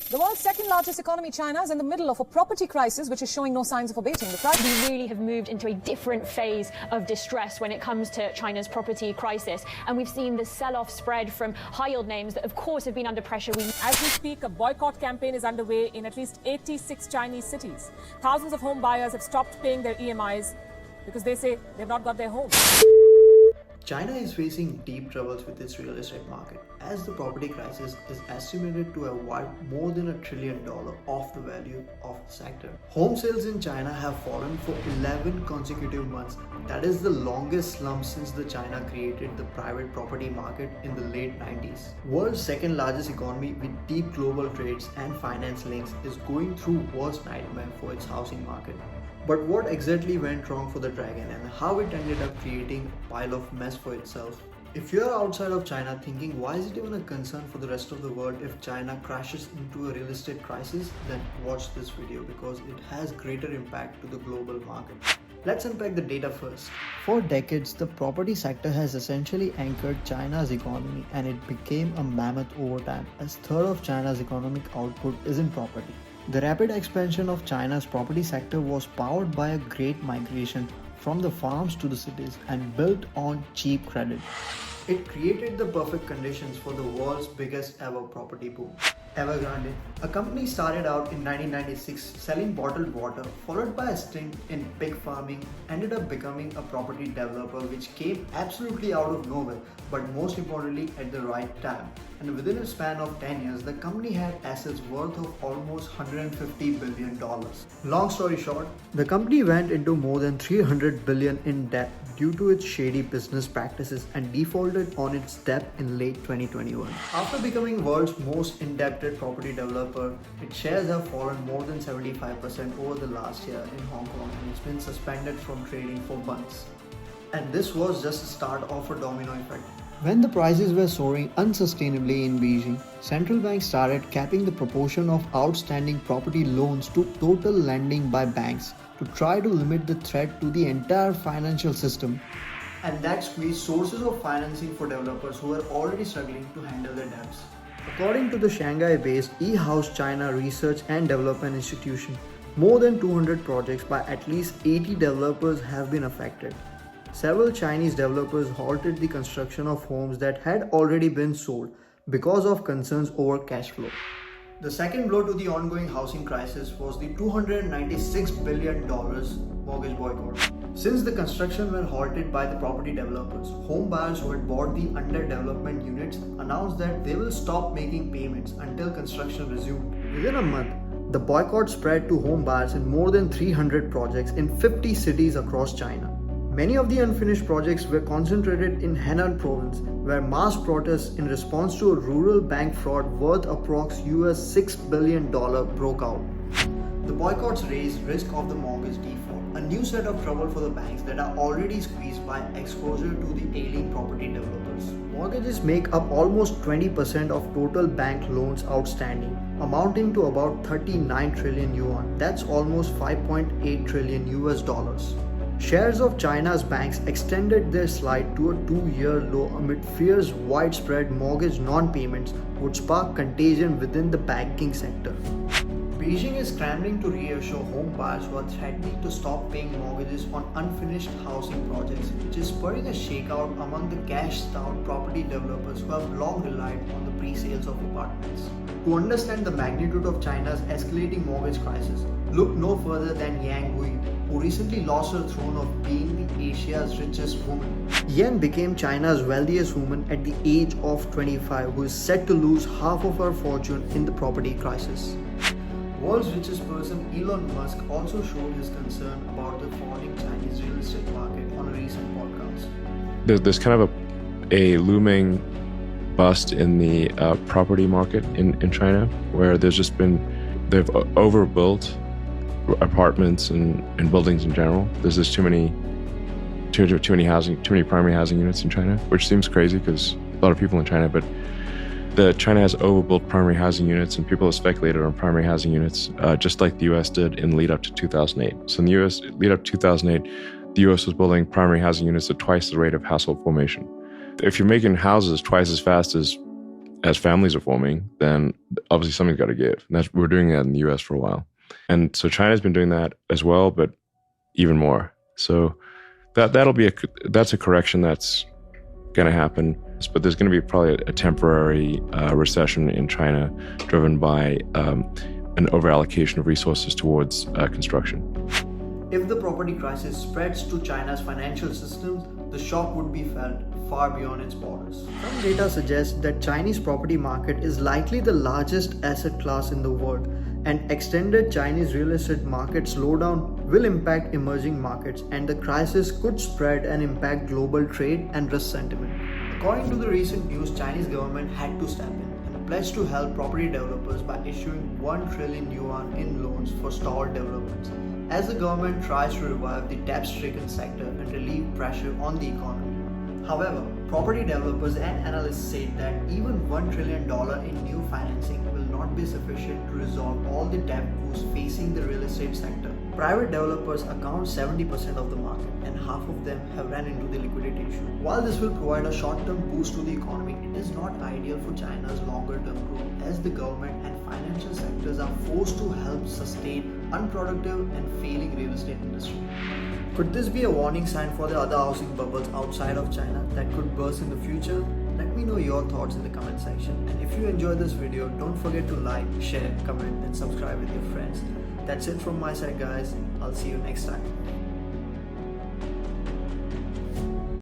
The world's second largest economy, China, is in the middle of a property crisis which is showing no signs of abating. We really have moved into a different phase of distress when it comes to China's property crisis. And we've seen the sell-off spread from high-yield names that, of course, have been under pressure. As we speak, a boycott campaign is underway in at least 86 Chinese cities. Thousands of home buyers have stopped paying their EMIs because they say they've not got their homes. China is facing deep troubles with its real estate market, as the property crisis is estimated to have wiped more than $1 trillion off the value of the sector. Home sales in China have fallen for 11 consecutive months. That is the longest slump since China created the private property market in the late 90s. World's second largest economy with deep global trades and finance links is going through worst nightmare for its housing market. But what exactly went wrong for the dragon and how it ended up creating a pile of mess for itself? If you're outside of China thinking why is it even a concern for the rest of the world if China crashes into a real estate crisis, then watch this video because it has greater impact to the global market. Let's unpack the data first. For decades, the property sector has essentially anchored China's economy and it became a mammoth over time as third of China's economic output is in property. The rapid expansion of China's property sector was powered by a great migration from the farms to the cities and built on cheap credit. It created the perfect conditions for the world's biggest ever property boom. Evergrande, a company started out in 1996 selling bottled water, followed by a stint in pig farming, ended up becoming a property developer which came absolutely out of nowhere, but most importantly at the right time. And within a span of 10 years, the company had assets worth of almost $150 billion. Long story short, the company went into more than $300 billion in debt due to its shady business practices and defaulted on its debt in late 2021. After becoming world's most indebted property developer, its shares have fallen more than 75% over the last year in Hong Kong and it's been suspended from trading for months. And this was just the start of a domino effect. When the prices were soaring unsustainably in Beijing, central banks started capping the proportion of outstanding property loans to total lending by banks to try to limit the threat to the entire financial system. And that squeezed sources of financing for developers who were already struggling to handle their debts. According to the Shanghai-based eHouse China Research and Development Institution, more than 200 projects by at least 80 developers have been affected. Several Chinese developers halted the construction of homes that had already been sold because of concerns over cash flow. The second blow to the ongoing housing crisis was the $296 billion mortgage boycott. Since the construction were halted by the property developers, home buyers who had bought the under-development units announced that they will stop making payments until construction resumed. Within a month, the boycott spread to home buyers in more than 300 projects in 50 cities across China. Many of the unfinished projects were concentrated in Henan province, where mass protests in response to a rural bank fraud worth approx $6 billion broke out. The boycotts raised risk of the mortgage default, a new set of trouble for the banks that are already squeezed by exposure to the ailing property developers. Mortgages make up almost 20% of total bank loans outstanding, amounting to about 39 trillion yuan. That's almost $5.8 trillion US. Shares of China's banks extended their slide to a 2-year low amid fears widespread mortgage non-payments would spark contagion within the banking sector. Beijing is scrambling to reassure home buyers who are threatening to stop paying mortgages on unfinished housing projects, which is spurring a shakeout among the cash-starved property developers who have long relied on the pre-sales of apartments. To understand the magnitude of China's escalating mortgage crisis, look no further than Yang Hui, who recently lost her throne of being the Asia's richest woman. Yan became China's wealthiest woman at the age of 25, who is set to lose half of her fortune in the property crisis. World's richest person Elon Musk also showed his concern about the falling Chinese real estate market on a recent podcast. There's kind of a looming bust in the property market in China, where they've overbuilt apartments and buildings in general. There's just too many primary housing units in China, which seems crazy because a lot of people in China, but China has overbuilt primary housing units, and people have speculated on primary housing units, just like the US did in the lead up to 2008. So in the US, lead up to 2008, the US was building primary housing units at twice the rate of household formation. If you're making houses twice as fast as as families are forming, then obviously something's got to give. And we're doing that in the US for a while. And so China's been doing that as well, but even more. So that's a correction that's going to happen. But there's going to be probably a temporary recession in China driven by an overallocation of resources towards construction. If the property crisis spreads to China's financial systems, the shock would be felt far beyond its borders. Some data suggests that Chinese property market is likely the largest asset class in the world, and extended Chinese real estate market slowdown will impact emerging markets, and the crisis could spread and impact global trade and risk sentiment. According to the recent news, Chinese government had to step in and pledge to help property developers by issuing 1 trillion yuan in loans for stalled developments, as the government tries to revive the debt-stricken sector and relieve pressure on the economy. However, property developers and analysts say that even $1 trillion in new financing will not be sufficient to resolve all the debt woes facing the real estate sector. Private developers account 70% of the market, and half of them have run into the liquidity issue. While this will provide a short-term boost to the economy, it is not ideal for China's longer-term growth, as the government and financial sectors are forced to help sustain unproductive and failing real estate industry. Could this be a warning sign for the other housing bubbles outside of China that could burst in the future? Let me know your thoughts in the comment section. And if you enjoyed this video, don't forget to like, share, comment and subscribe with your friends. That's it from my side, guys. I'll see you next time.